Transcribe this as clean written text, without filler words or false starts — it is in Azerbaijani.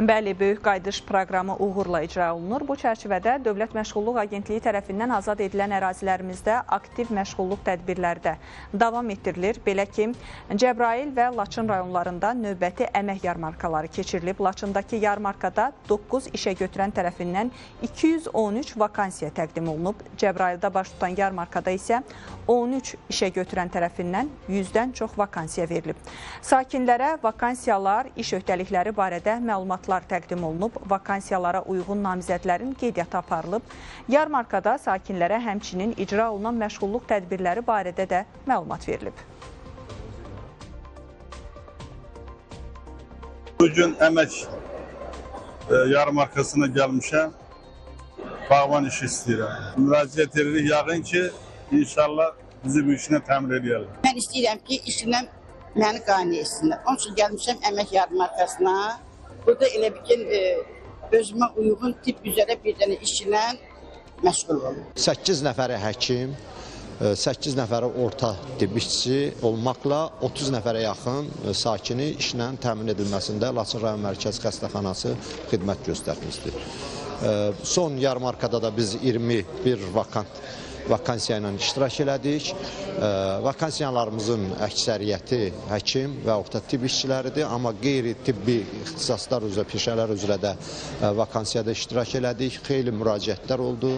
Bəli, Böyük Qayıdış proqramı uğurla icra olunur. Bu çərçivədə Dövlət Məşğulluq Agentliyi tərəfindən azad edilən ərazilərimizdə aktiv məşğulluq tədbirləri də davam etdirilir. Belə ki, Cəbrayıl və Laçın rayonlarında növbəti əmək yarmarkaları keçirilib. Laçındakı yarmarkada 9 işə götürən tərəfindən 213 vakansiya təqdim olunub. Cəbrayılda baş tutan yarmarkada isə 13 işə götürən tərəfindən 100-dən çox vakansiya verilib. Sakinlərə vakansiyalar, iş öhdəlikləri barədə məlumatlar təqdim olunub, vakansiyalara uyğun namizədlərin qeydiyyatı aparılıb. Yarmarkada sakinlərə həmçinin icra olunan məşğulluq tədbirləri barədə də məlumat verilib. Bugün əmək yarmarkasına gəlmişəm, bağban işi istəyirəm. Müraciət edirik, yağın ki, inşallah bizi bu işinə təmin edəyəlim. Mən istəyirəm ki, işinə məni qane etsinlər. Onun üçün gəlmişəm əmək yarmarkasına. Burada elə bir ki, özümə uyğun tip üzrə bir dənə işlə məşğul olum. 8 nəfəri həkim, 8 nəfəri orta tibb işçisi olmaqla 30 nəfərə yaxın sakini işlə təmin edilməsində Laçın rayon mərkəzi xəstəxanası xidmət göstərmişdir. Son yarmarkada da biz 21 vakansiya ilə iştirak elədik. Vakansiyalarımızın əksəriyyəti həkim və orta tibb işçiləridir, amma qeyri-tibbi ixtisaslar üzrə, peşələr üzrə də vakansiyada iştirak elədik. Xeyli müraciətlər oldu.